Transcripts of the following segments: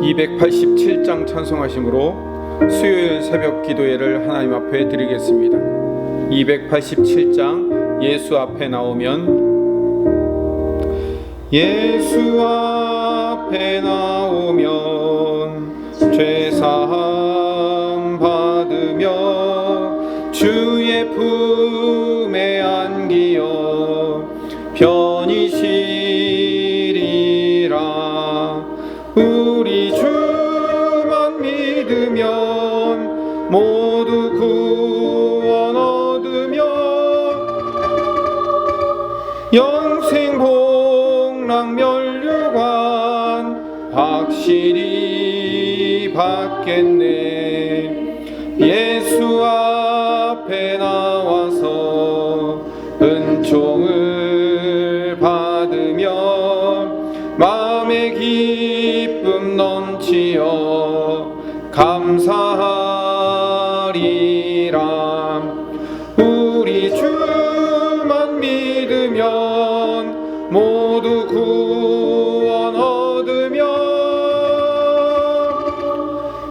287장 찬송하심으로 수요일 새벽 기도회를 하나님 앞에 드리겠습니다. 287장 예수 앞에 나오면 예수 앞에 나오면 죄사함 받으며 주의 품에 안기어 편히 쉬리라. 우리 주만 믿으면 모두 구원 얻으며 영생 복락 면류관 확실히 받겠네. 예수 앞에 나와서 은총을 받으며 마음의 기쁨 넘치어 감사하리라. 우리 주만 믿으면 모두 구원 얻으며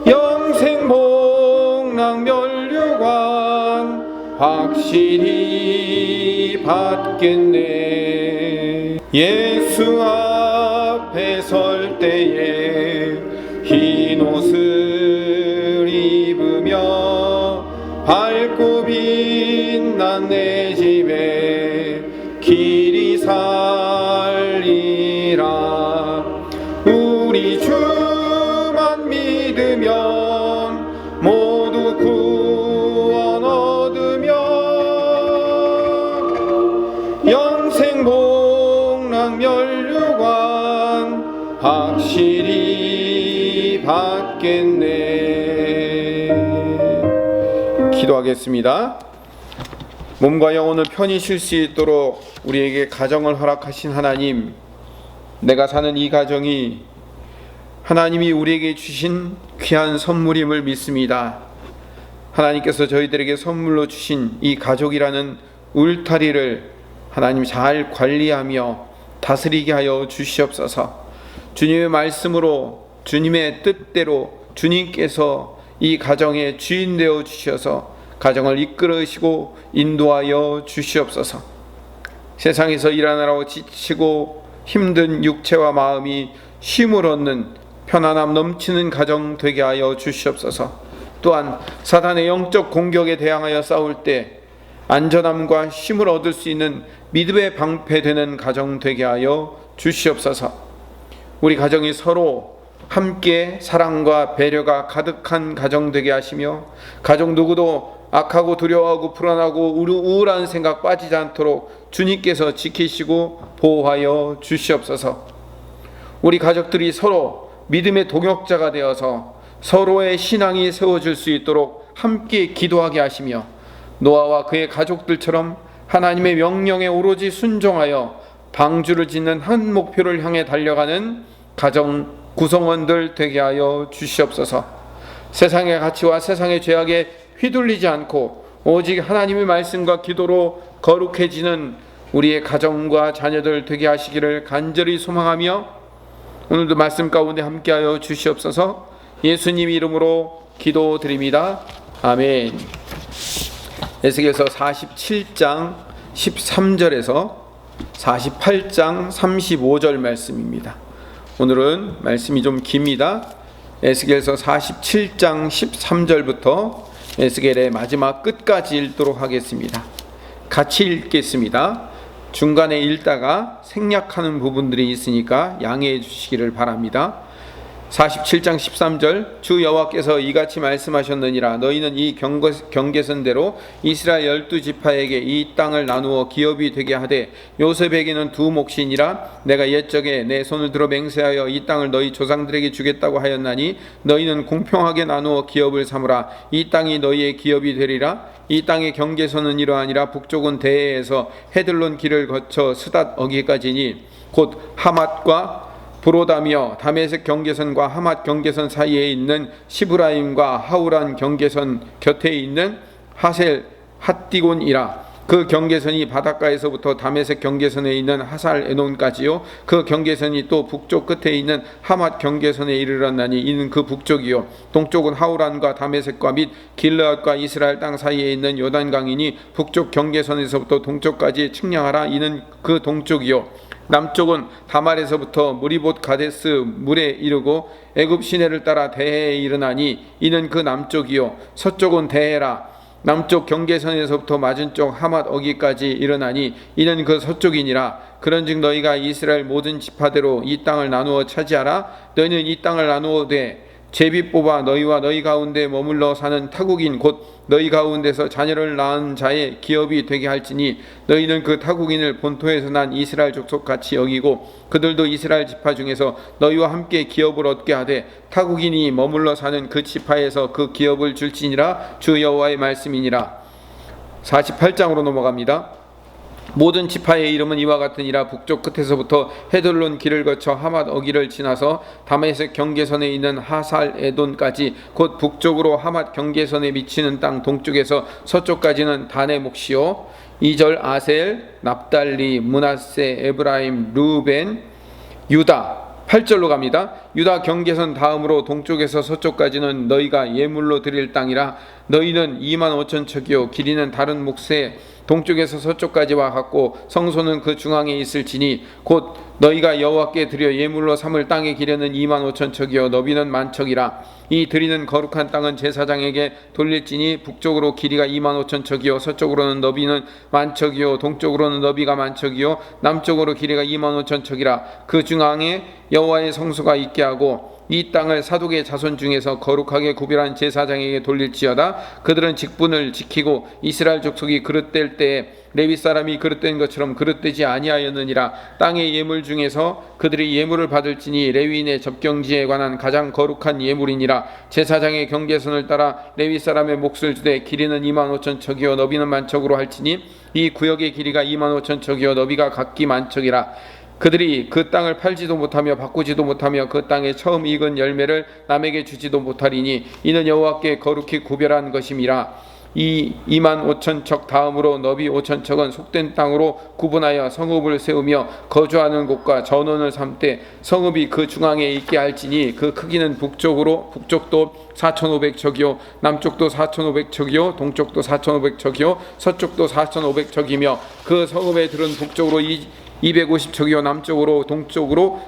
영생 복락 면류관 확실히 받겠네. 예수 앞에 설 때에 흰 옷을 입으며 밝고 빛난 내 집에 길이 살리라. 우리 주만 믿으면 모두 구원 얻으며 영생 복락 면류관 확실히 받겠네. 기도하겠습니다. 몸과 영혼을 편히 쉴 수 있도록 우리에게 가정을 허락하신 하나님, 내가 사는 이 가정이 하나님이 우리에게 주신 귀한 선물임을 믿습니다. 하나님께서 저희들에게 선물로 주신 이 가족이라는 울타리를 하나님 잘 관리하며 다스리게 하여 주시옵소서. 주님의 말씀으로 주님의 뜻대로 주님께서 이 가정의 주인 되어 주셔서 가정을 이끌으시고 인도하여 주시옵소서. 세상에서 일하느라고 지치고 힘든 육체와 마음이 쉼을 얻는 편안함 넘치는 가정 되게 하여 주시옵소서. 또한 사단의 영적 공격에 대항하여 싸울 때 안전함과 쉼을 얻을 수 있는 믿음의 방패되는 가정 되게 하여 주시옵소서. 우리 가정이 서로 함께 사랑과 배려가 가득한 가정 되게 하시며 가정 누구도 악하고 두려워하고 불안하고 우울한 생각 빠지지 않도록 주님께서 지키시고 보호하여 주시옵소서. 우리 가족들이 서로 믿음의 동역자가 되어서 서로의 신앙이 세워질 수 있도록 함께 기도하게 하시며 노아와 그의 가족들처럼 하나님의 명령에 오로지 순종하여 방주를 짓는 한 목표를 향해 달려가는 가정 구성원들 되게 하여 주시옵소서. 세상의 가치와 세상의 죄악에 휘둘리지 않고 오직 하나님의 말씀과 기도로 거룩해지는 우리의 가정과 자녀들 되게 하시기를 간절히 소망하며 오늘도 말씀 가운데 함께하여 주시옵소서. 예수님 이름으로 기도드립니다. 아멘. 에스겔서 47장 13절에서 48장 35절 말씀입니다. 오늘은 말씀이 좀 깁니다. 에스겔서 47장 13절부터 에스겔의 마지막 끝까지 읽도록 하겠습니다. 같이 읽겠습니다. 중간에 읽다가 생략하는 부분들이 있으니까 양해해 주시기를 바랍니다. 47장 13절 주 여호와께서 이같이 말씀하셨느니라. 너희는 이 경계선대로 이스라엘 12지파에게 이 땅을 나누어 기업이 되게 하되 요셉에게는 두 몫이니라. 내가 옛적에 내 손을 들어 맹세하여 이 땅을 너희 조상들에게 주겠다고 하였나니 너희는 공평하게 나누어 기업을 삼으라. 이 땅이 너희의 기업이 되리라. 이 땅의 경계선은 이러하니라. 북쪽은 대해에서 헤들론 길을 거쳐 스닷 어기까지니 곧 하맛과 브로다며 다메섹 경계선과 하맛 경계선 사이에 있는 시브라임과 하우란 경계선 곁에 있는 하셀 핫디곤이라. 그 경계선이 바닷가에서부터 다메섹 경계선에 있는 하살 에논까지요. 그 경계선이 또 북쪽 끝에 있는 하맛 경계선에 이르렀나니 이는 그 북쪽이요. 동쪽은 하우란과 다메섹과 및 길르앗과 이스라엘 땅 사이에 있는 요단강이니 북쪽 경계선에서부터 동쪽까지 측량하라. 이는 그 동쪽이요. 남쪽은 다말에서부터 무리봇 가데스 물에 이르고 애굽 시내를 따라 대해에 이르나니 이는 그 남쪽이요. 서쪽은 대해라. 남쪽 경계선에서부터 맞은쪽 하맛 어기까지 이르나니 이는 그 서쪽이니라. 그런즉 너희가 이스라엘 모든 지파대로 이 땅을 나누어 차지하라. 너희는 이 땅을 나누어되 제비 뽑아 너희와 너희 가운데 머물러 사는 타국인 곧 너희 가운데서 자녀를 낳은 자의 기업이 되게 할지니 너희는 그 타국인을 본토에서 난 이스라엘 족속같이 여기고 그들도 이스라엘 지파 중에서 너희와 함께 기업을 얻게 하되 타국인이 머물러 사는 그 지파에서 그 기업을 줄지니라. 주 여호와의 말씀이니라. 48장으로 넘어갑니다. 모든 지파의 이름은 이와 같으니라. 북쪽 끝에서부터 헤돌론 길을 거쳐 하맛 어기를 지나서 다메섹 경계선에 있는 하살 에돈까지 곧 북쪽으로 하맛 경계선에 미치는 땅 동쪽에서 서쪽까지는 단의 몫이요. 2절 아셀, 납달리, 므낫세, 에브라임, 르우벤, 유다. 8절로 갑니다. 유다 경계선 다음으로 동쪽에서 서쪽까지는 너희가 예물로 드릴 땅이라. 너희는 25,000척이요 길이는 다른 몫에 동쪽에서 서쪽까지와 같고 성소는 그 중앙에 있을지니 곧 너희가 여호와께 드려 예물로 삼을 땅의 길이는 25,000척이요 너비는 10,000척이라. 이 드리는 거룩한 땅은 제사장에게 돌릴지니 북쪽으로 길이가 25,000척이요 서쪽으로는 너비는 10,000척이요 동쪽으로는 너비가 10,000척이요 남쪽으로 길이가 25,000척이라. 그 중앙에 여호와의 성소가 있게 하고 이 땅을 사독의 자손 중에서 거룩하게 구별한 제사장에게 돌릴지어다. 그들은 직분을 지키고 이스라엘 족속이 그릇될 때에 레위 사람이 그릇된 것처럼 그릇되지 아니하였느니라. 땅의 예물 중에서 그들이 예물을 받을지니 레위인의 접경지에 관한 가장 거룩한 예물이니라. 제사장의 경계선을 따라 레위 사람의 몫을 주되 길이는 25,000척이요 너비는 10,000척으로 할지니 이 구역의 길이가 25,000척이요 너비가 각기 10,000척이라. 그들이 그 땅을 팔지도 못하며 바꾸지도 못하며 그 땅에 처음 익은 열매를 남에게 주지도 못하리니 이는 여호와께 거룩히 구별한 것임이라. 이 25,000척 다음으로 너비 5,000척은 속된 땅으로 구분하여 성읍을 세우며 거주하는 곳과 전원을 삼되 성읍이 그 중앙에 있게 할지니 그 크기는 북쪽도 4,500척이요 남쪽도 4,500척이요 동쪽도 4,500척이요 서쪽도 4,500척이며 그 성읍의 들은 북쪽으로 250척이요 남쪽으로 동쪽으로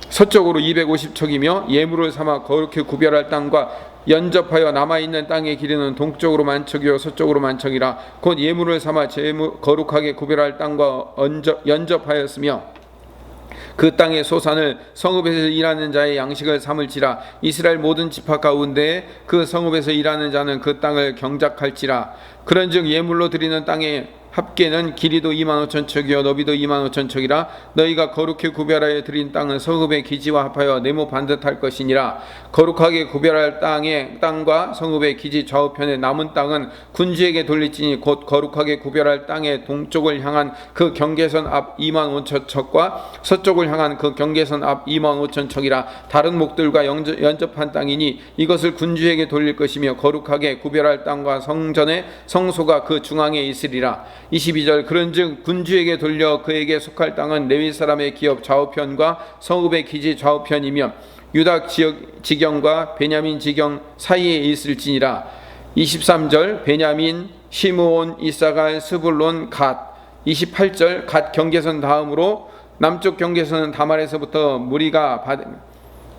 서쪽으로 250척이며 예물을 삼아 거룩히 구별할 땅과 연접하여 남아있는 땅의 길이는 동쪽으로 10,000척이요 서쪽으로 10,000척이라. 곧 예물을 삼아 거룩하게 구별할 땅과 연접하였으며 그 땅의 소산을 성읍에서 일하는 자의 양식을 삼을지라. 이스라엘 모든 지파 가운데 그 성읍에서 일하는 자는 그 땅을 경작할지라. 그런즉 예물로 드리는 땅의 합계는 길이도 25,000척이요 너비도 25,000척이라. 너희가 거룩히 구별하여 드린 땅은 성읍의 기지와 합하여 네모 반듯할 것이니라. 거룩하게 구별할 땅과 성읍의 기지 좌우편에 남은 땅은 군주에게 돌릴지니 곧 거룩하게 구별할 땅의 동쪽을 향한 그 경계선 앞 25,000척과 서쪽을 향한 그 경계선 앞 25,000척이라. 다른 목들과 연접한 땅이니 이것을 군주에게 돌릴 것이며 거룩하게 구별할 땅과 성전의 성소가 그 중앙에 있으리라. 22절 그런즉 군주에게 돌려 그에게 속할 땅은 레위 사람의 기업 좌우편과 성읍의 기지 좌우편이며 유다 지경과 베냐민 지경 사이에 있을지니라. 23절 베냐민, 시므온, 이사갈, 스불론, 갓. 28절 갓 경계선 다음으로 남쪽 경계선은 다말에서부터 무리가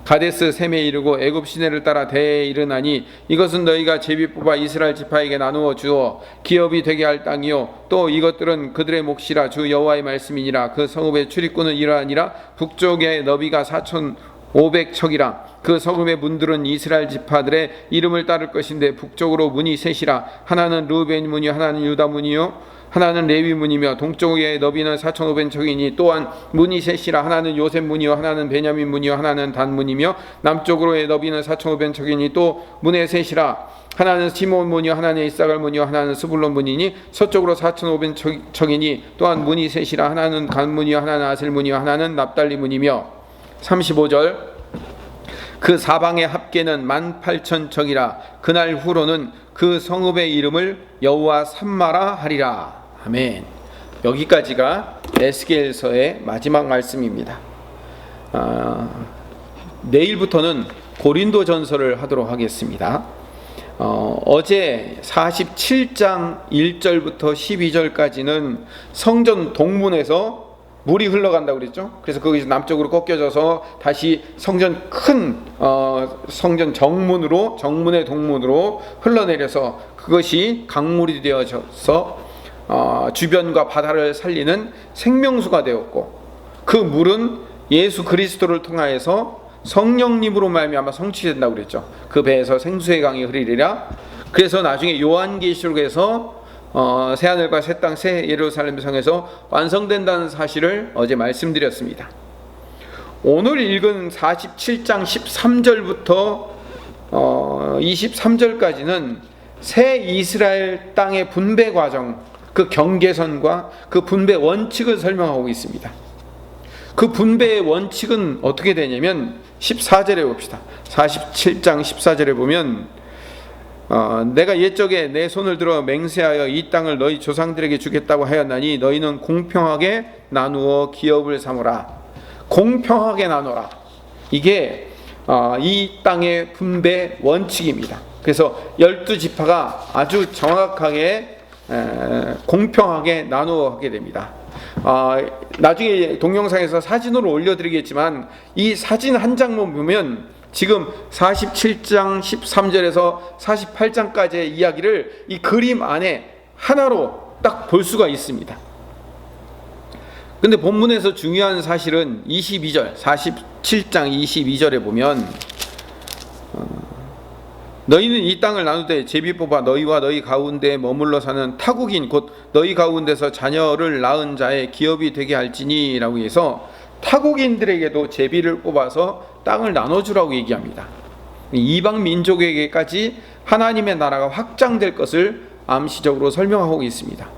가데스 셈에 이르고 애굽 시내를 따라 대해에 이르나니 이것은 너희가 제비 뽑아 이스라엘 지파에게 나누어 주어 기업이 되게 할 땅이요 또 이것들은 그들의 몫이라. 주 여호와의 말씀이니라. 그 성읍의 출입구는 이러하니라. 북쪽의 너비가 4,500척이라. 그 성읍의 문들은 이스라엘 지파들의 이름을 따를 것인데 북쪽으로 문이 셋이라. 하나는 르우벤 문이요 하나는 유다 문이요 하나는 레위 문이며 동쪽의 너비는 4,500척이니 또한 문이 셋이라. 하나는 요셉 문이요 하나는 베냐민 문이요 하나는 단 문이며 남쪽으로의 너비는 4,500척이니 또 문의 셋이라. 하나는 시몬 문이요 하나는 이사갈 문이요 하나는 스불론 문이니 서쪽으로 4,500척이니 또한 문이 셋이라. 하나는 간 문이요 하나는 아셀 문이요 하나는 납달리 문이며. 35절 그 사방의 합계는 18,000척이라. 그날 후로는 그 성읍의 이름을 여호와 삼마라 하리라. 아멘. 여기까지가 에스겔서의 마지막 말씀입니다. 내일부터는 고린도전서를 하도록 하겠습니다. 어제 47장 1절부터 12절까지는 성전 동문에서 물이 흘러간다고 그랬죠. 그래서 거기서 남쪽으로 꺾여져서 다시 성전 큰 성전 정문의 동문으로 흘러내려서 그것이 강물이 되어져서 주변과 바다를 살리는 생명수가 되었고, 그 물은 예수 그리스도를 통하여서 성령님으로 말미암아 성취된다고 그랬죠. 그 배에서 생수의 강이 흐르리라. 그래서 나중에 요한계시록에서 새하늘과 새 땅 새 예루살렘 성에서 완성된다는 사실을 어제 말씀드렸습니다. 오늘 읽은 47장 13절부터 23절까지는 새 이스라엘 땅의 분배 과정, 그 경계선과 그 분배 원칙을 설명하고 있습니다. 그 분배의 원칙은 어떻게 되냐면 14절에 봅시다. 47장 14절에 보면 내가 옛적에 내 손을 들어 맹세하여 이 땅을 너희 조상들에게 주겠다고 하였나니 너희는 공평하게 나누어 기업을 삼으라. 공평하게 나눠라. 이게 이 땅의 분배 원칙입니다. 그래서 12지파가 아주 정확하게 공평하게 나누어 하게 됩니다. 나중에 동영상에서 사진으로 올려드리겠지만 이 사진 한 장만 보면 지금 47장 13절에서 48장까지의 이야기를 이 그림 안에 하나로 딱 볼 수가 있습니다. 근데 본문에서 중요한 사실은 22절, 47장 22절에 보면 너희는 이 땅을 나누되 제비 뽑아 너희와 너희 가운데 머물러 사는 타국인 곧 너희 가운데서 자녀를 낳은 자의 기업이 되게 할지니 라고 해서 타국인들에게도 제비를 뽑아서 땅을 나눠주라고 얘기합니다. 이방 민족에게까지 하나님의 나라가 확장될 것을 암시적으로 설명하고 있습니다.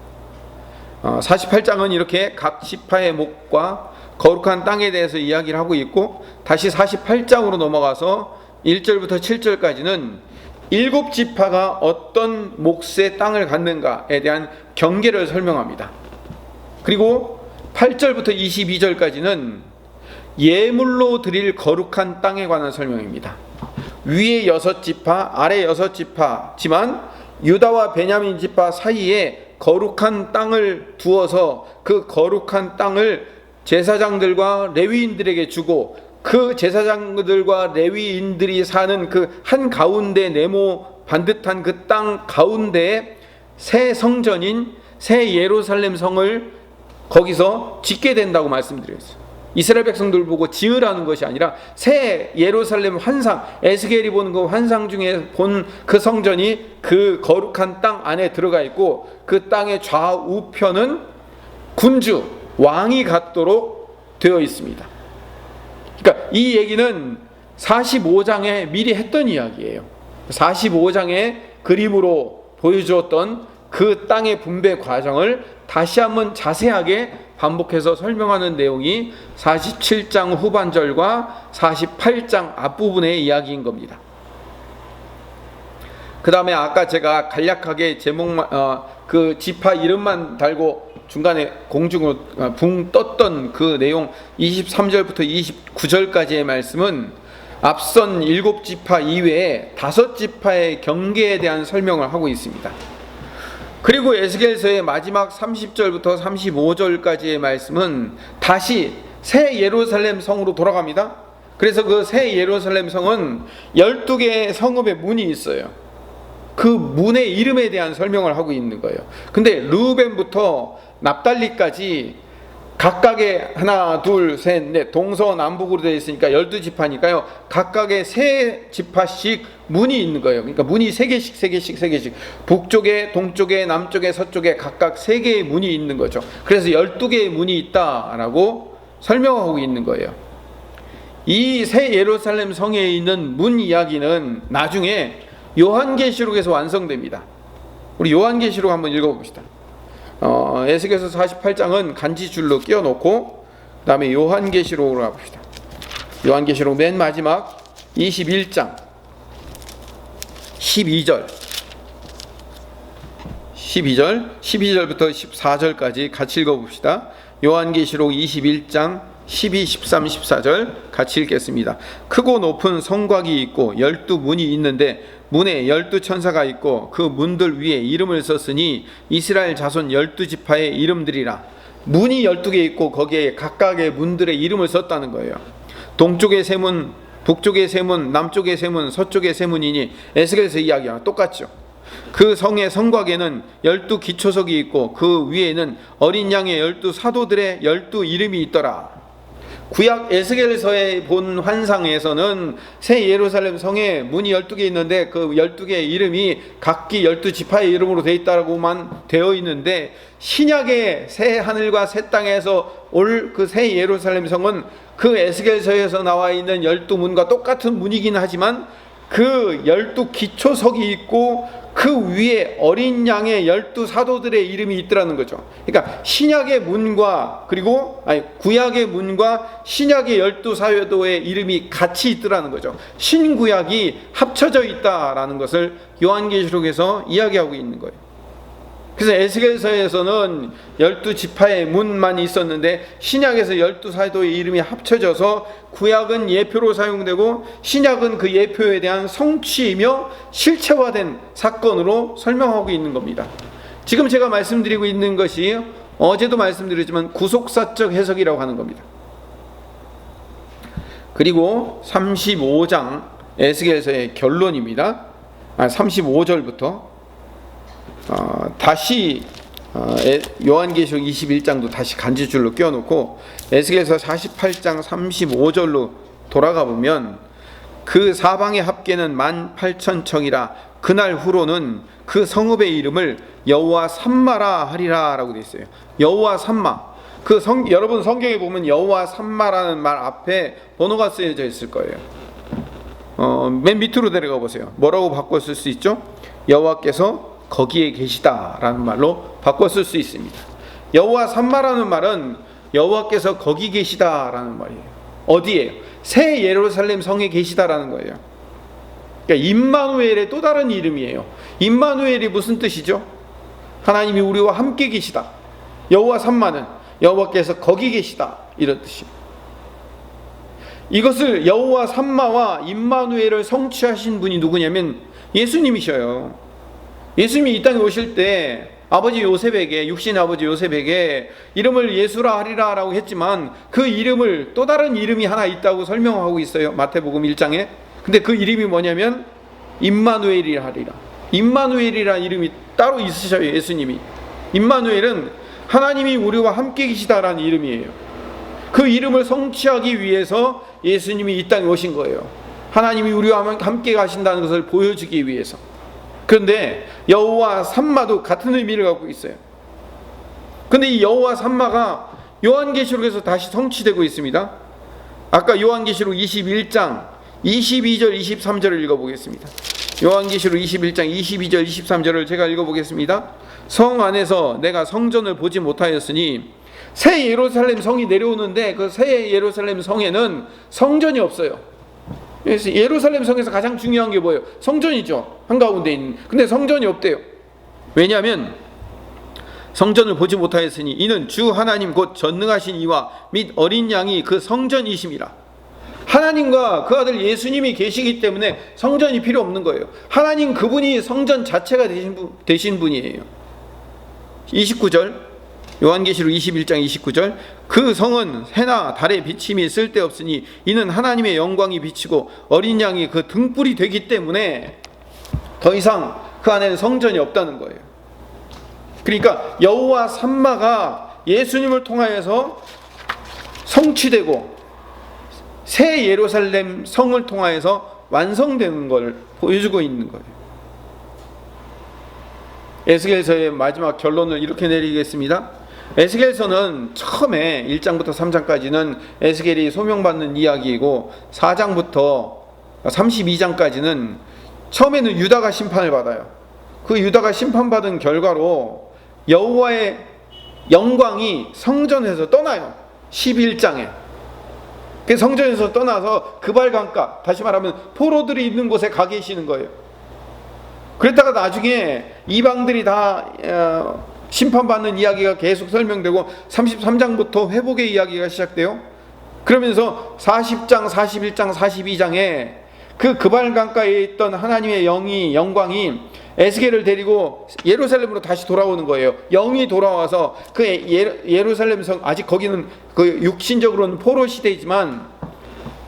48장은 이렇게 각 지파의 목과 거룩한 땅에 대해서 이야기를 하고 있고, 다시 48장으로 넘어가서 1절부터 7절까지는 7지파가 어떤 몫의 땅을 갖는가에 대한 경계를 설명합니다. 그리고 8절부터 22절까지는 예물로 드릴 거룩한 땅에 관한 설명입니다. 위에 6지파, 아래 6지파지만 유다와 베냐민 지파 사이에 거룩한 땅을 두어서 그 거룩한 땅을 제사장들과 레위인들에게 주고, 그 제사장들과 레위인들이 사는 그 한 가운데 네모 반듯한 그 땅 가운데에 새 성전인 새 예루살렘 성을 거기서 짓게 된다고 말씀드렸어요. 이스라엘 백성들 보고 지으라는 것이 아니라 새 예루살렘 환상, 에스겔이 보는 그 환상 중에 본 그 성전이 그 거룩한 땅 안에 들어가 있고, 그 땅의 좌우편은 군주, 왕이 갖도록 되어 있습니다. 그러니까 이 얘기는 45장에 미리 했던 이야기예요. 45장에 그림으로 보여주었던 그 땅의 분배 과정을 다시 한번 자세하게 반복해서 설명하는 내용이 47장 후반절과 48장 앞부분의 이야기인 겁니다. 그 다음에 아까 제가 간략하게 제목만 그 지파 이름만 달고 중간에 공중으로 붕 떴던 그 내용 23절부터 29절까지의 말씀은 앞선 7지파 이외에 5지파의 경계에 대한 설명을 하고 있습니다. 그리고 에스겔서의 마지막 30절부터 35절까지의 말씀은 다시 새 예루살렘 성으로 돌아갑니다. 그래서 그 새 예루살렘 성은 12개의 성읍의 문이 있어요. 그 문의 이름에 대한 설명을 하고 있는 거예요. 근데 르우벤부터 납달리까지 각각의 하나, 둘, 셋, 넷 동서남북으로 되어 있으니까 12지파니까요. 각각의 3지파씩 문이 있는 거예요. 그러니까 문이 3개씩 북쪽에, 동쪽에, 남쪽에, 서쪽에 각각 3개의 문이 있는 거죠. 그래서 12개의 문이 있다라고 설명하고 있는 거예요. 이 새 예루살렘 성에 있는 문 이야기는 나중에 요한계시록에서 완성됩니다. 우리 요한계시록 한번 읽어봅시다. 에스겔서 48장은 간지줄로 끼워놓고 그 다음에 요한계시록으로 가봅시다. 요한계시록 맨 마지막 21장 12절부터 14절까지 같이 읽어봅시다. 요한계시록 21장 12, 13, 14절 같이 읽겠습니다. 크고 높은 성곽이 있고 12문이 있는데 문에 12천사가 있고 그 문들 위에 이름을 썼으니 이스라엘 자손 12지파의 이름들이라. 문이 12개 있고 거기에 각각의 문들의 이름을 썼다는 거예요. 동쪽의 세 문, 북쪽의 세 문, 남쪽의 세 문, 서쪽의 세 문이니 에스겔서 이야기와 똑같죠. 그 성의 성곽에는 12기초석이 있고 그 위에는 어린 양의 12사도들의 12 이름이 있더라. 구약 에스겔서에 본 환상에서는 새 예루살렘 성에 문이 12개 있는데 그 12개의 이름이 각기 12지파의 이름으로 되어 있다고만 되어 있는데, 신약의 새 하늘과 새 땅에서 올 그 새 예루살렘 성은 그 에스겔서에서 나와 있는 12문과 똑같은 문이긴 하지만 그 12기초석이 있고 그 위에 어린 양의 12사도들의 이름이 있더라는 거죠. 그러니까 신약의 문과 구약의 문과 신약의 12사도의 이름이 같이 있더라는 거죠. 신구약이 합쳐져 있다라는 것을 요한계시록에서 이야기하고 있는 거예요. 그래서 에스겔서에서는 12지파의 문만 있었는데 신약에서 12사도의 이름이 합쳐져서 구약은 예표로 사용되고 신약은 그 예표에 대한 성취이며 실체화된 사건으로 설명하고 있는 겁니다. 지금 제가 말씀드리고 있는 것이 어제도 말씀드렸지만 구속사적 해석이라고 하는 겁니다. 그리고 35장 에스겔서의 결론입니다. 35절부터 다시 요한계시록 21장도 다시 간지줄로 끼워놓고 에스겔서 48장 35절로 돌아가 보면 그 사방의 합계는 18,000척이라 그날 후로는 그 성읍의 이름을 여호와 삼마라 하리라 라고 되어 있어요. 여호와 삼마. 여러분 성경에 보면 여호와 삼마라는 말 앞에 번호가 쓰여져 있을 거예요. 맨 밑으로 내려가 보세요. 뭐라고 바꿔 쓸 수 있죠? 여호와께서 거기에 계시다라는 말로 바꿔 쓸 수 있습니다. 여호와 삼마라는 말은 여호와께서 거기 계시다라는 말이에요. 어디에요? 새 예루살렘 성에 계시다라는 거예요. 그러니까 임마누엘의 또 다른 이름이에요. 임마누엘이 무슨 뜻이죠? 하나님이 우리와 함께 계시다. 여호와 삼마는 여호와께서 거기 계시다 이런 뜻입니다. 이것을 여호와 삼마와 임마누엘을 성취하신 분이 누구냐면 예수님이셔요. 예수님이 이 땅에 오실 때 아버지 요셉에게, 육신의 아버지 요셉에게 이름을 예수라 하리라 라고 했지만 그 이름을 또 다른 이름이 하나 있다고 설명하고 있어요. 마태복음 1장에. 근데 그 이름이 뭐냐면 임마누엘이라 하리라. 임마누엘이라는 이름이 따로 있으셔요. 예수님이. 임마누엘은 하나님이 우리와 함께 계시다라는 이름이에요. 그 이름을 성취하기 위해서 예수님이 이 땅에 오신 거예요. 하나님이 우리와 함께 가신다는 것을 보여주기 위해서. 그런데 여호와 삼마도 같은 의미를 갖고 있어요. 그런데 이 여호와 삼마가 요한계시록에서 다시 성취되고 있습니다. 아까 요한계시록 21장 22절 23절을 읽어보겠습니다. 요한계시록 21장 22절 23절을 제가 읽어보겠습니다. 성 안에서 내가 성전을 보지 못하였으니, 새 예루살렘 성이 내려오는데 그 새 예루살렘 성에는 성전이 없어요. 그래서 예루살렘 성에서 가장 중요한 게 뭐예요? 성전이죠. 한가운데 있는. 근데 성전이 없대요. 왜냐하면 성전을 보지 못하였으니 이는 주 하나님 곧 전능하신 이와 및 어린 양이 그 성전이심이라. 하나님과 그 아들 예수님이 계시기 때문에 성전이 필요 없는 거예요. 하나님 그분이 성전 자체가 되신 분이에요. 29절 요한계시록 21장 29절 그 성은 해나 달의 비침이 쓸데없으니 이는 하나님의 영광이 비치고 어린 양이 그 등불이 되기 때문에 더 이상 그 안에는 성전이 없다는 거예요. 그러니까 여호와 삼마가 예수님을 통하여서 성취되고 새 예루살렘 성을 통하여서 완성되는 걸 보여주고 있는 거예요. 에스겔서의 마지막 결론을 이렇게 내리겠습니다. 에스겔서는 처음에 1장부터 3장까지는 에스겔이 소명받는 이야기이고 4장부터 32장까지는 처음에는 유다가 심판을 받아요. 그 유다가 심판받은 결과로 여호와의 영광이 성전에서 떠나요. 11장에. 그 성전에서 떠나서 그발강가, 다시 말하면 포로들이 있는 곳에 가 계시는 거예요. 그랬다가 나중에 이방들이 다 심판받는 이야기가 계속 설명되고 33장부터 회복의 이야기가 시작돼요. 그러면서 40장, 41장, 42장에 그 그발강가에 있던 하나님의 영광이 에스겔을 데리고 예루살렘으로 다시 돌아오는 거예요. 영이 돌아와서 그 예루살렘 성, 아직 거기는 그 육신적으로는 포로 시대이지만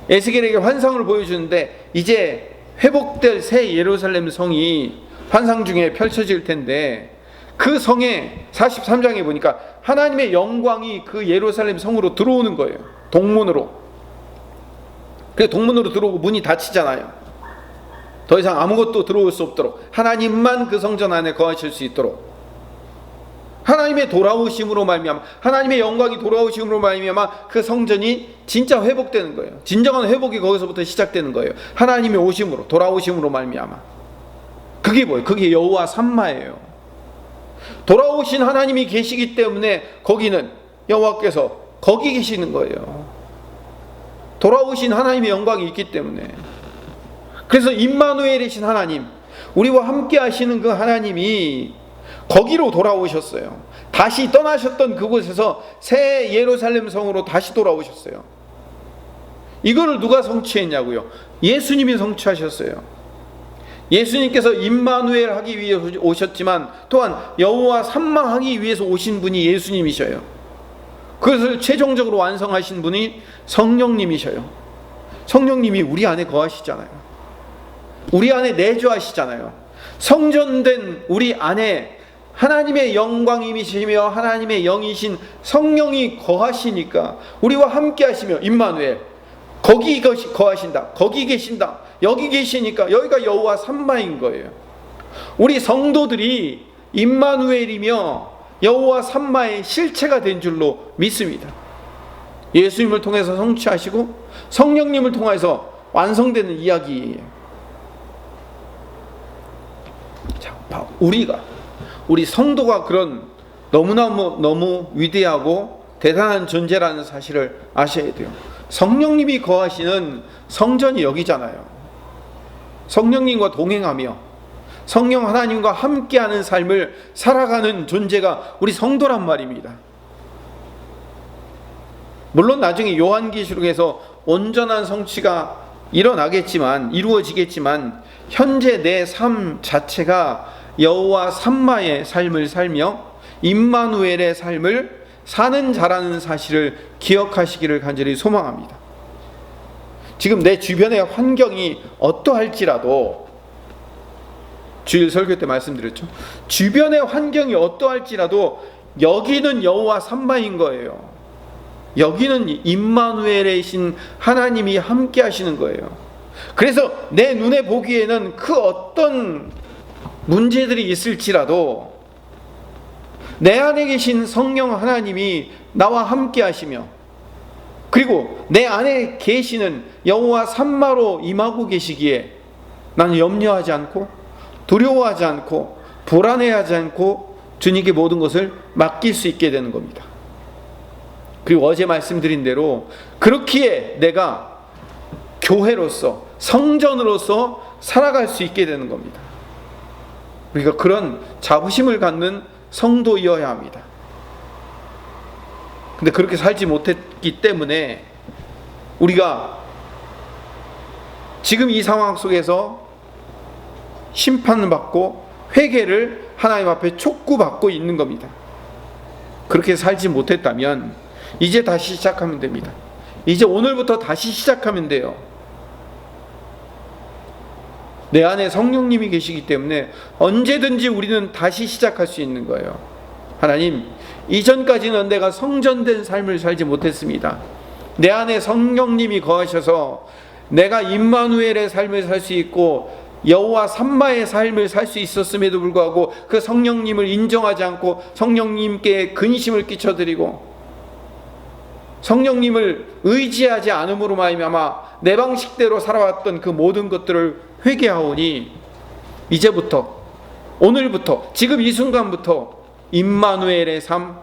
에스겔에게 환상을 보여주는데 이제 회복될 새 예루살렘 성이 환상 중에 펼쳐질 텐데, 그 성에 43장에 보니까 하나님의 영광이 그 예루살렘 성으로 들어오는 거예요. 동문으로. 그래서 동문으로 들어오고 문이 닫히잖아요. 더 이상 아무것도 들어올 수 없도록, 하나님만 그 성전 안에 거하실 수 있도록, 하나님의 돌아오심으로 말미암아, 하나님의 영광이 돌아오심으로 말미암아 그 성전이 진짜 회복되는 거예요. 진정한 회복이 거기서부터 시작되는 거예요. 하나님의 오심으로, 돌아오심으로 말미암아. 그게 뭐예요? 그게 여호와 삼마예요. 돌아오신 하나님이 계시기 때문에 거기는 여호와께서 거기 계시는 거예요. 돌아오신 하나님의 영광이 있기 때문에. 그래서 임마누엘이신 하나님, 우리와 함께 하시는 그 하나님이 거기로 돌아오셨어요. 다시 떠나셨던 그곳에서 새 예루살렘 성으로 다시 돌아오셨어요. 이거를 누가 성취했냐고요? 예수님이 성취하셨어요. 예수님께서 임마누엘 하기 위해 오셨지만 또한 여호와 삼마하기 위해서 오신 분이 예수님이셔요. 그것을 최종적으로 완성하신 분이 성령님이셔요. 성령님이 우리 안에 거하시잖아요. 우리 안에 내주하시잖아요. 성전된 우리 안에 하나님의 영광이시며 하나님의 영이신 성령이 거하시니까 우리와 함께 하시며, 임마누엘, 거기 거하신다, 거기 계신다, 여기 계시니까 여기가 여호와 삼마인 거예요. 우리 성도들이 임마누엘이며 여호와 삼마의 실체가 된 줄로 믿습니다. 예수님을 통해서 성취하시고 성령님을 통해서 완성되는 이야기예요. 자, 우리 성도가 그런 너무 위대하고 대단한 존재라는 사실을 아셔야 돼요. 성령님이 거하시는 성전이 여기잖아요. 성령님과 동행하며 성령 하나님과 함께하는 삶을 살아가는 존재가 우리 성도란 말입니다. 물론 나중에 요한계시록에서 온전한 성취가 이루어지겠지만 현재 내 삶 자체가 여호와 삼마의 삶을 살며 임마누엘의 삶을 사는 자라는 사실을 기억하시기를 간절히 소망합니다. 지금 내 주변의 환경이 어떠할지라도, 주일 설교 때 말씀드렸죠. 주변의 환경이 어떠할지라도 여기는 여호와 삼마인 거예요. 여기는 임마누엘이신 하나님이 함께 하시는 거예요. 그래서 내 눈에 보기에는 그 어떤 문제들이 있을지라도 내 안에 계신 성령 하나님이 나와 함께 하시며, 그리고 내 안에 계시는 여호와 삼마로 임하고 계시기에 나는 염려하지 않고 두려워하지 않고 불안해하지 않고 주님께 모든 것을 맡길 수 있게 되는 겁니다. 그리고 어제 말씀드린 대로 그렇기에 내가 교회로서, 성전으로서 살아갈 수 있게 되는 겁니다. 우리가 그런 자부심을 갖는 성도이어야 합니다. 근데 그렇게 살지 못했기 때문에 우리가 지금 이 상황 속에서 심판을 받고 회개를 하나님 앞에 촉구받고 있는 겁니다. 그렇게 살지 못했다면 이제 다시 시작하면 됩니다. 이제 오늘부터 다시 시작하면 돼요. 내 안에 성령님이 계시기 때문에 언제든지 우리는 다시 시작할 수 있는 거예요. 하나님, 이전까지는 내가 성전된 삶을 살지 못했습니다. 내 안에 성령님이 거하셔서 내가 임마누엘의 삶을 살 수 있고 여호와 삼마의 삶을 살 수 있었음에도 불구하고 그 성령님을 인정하지 않고 성령님께 근심을 끼쳐드리고 성령님을 의지하지 않음으로 말미암아 내 방식대로 살아왔던 그 모든 것들을 회개하오니 이제부터, 오늘부터, 지금 이 순간부터 임마누엘의 삶,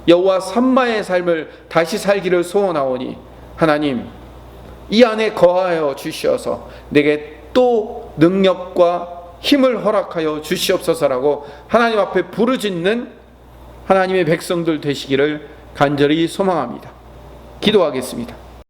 여호와 삼마의 삶을 다시 살기를 소원하오니 하나님, 이 안에 거하여 주시어서 내게 또 능력과 힘을 허락하여 주시옵소서라고 하나님 앞에 부르짖는 하나님의 백성들 되시기를 간절히 소망합니다. 기도하겠습니다.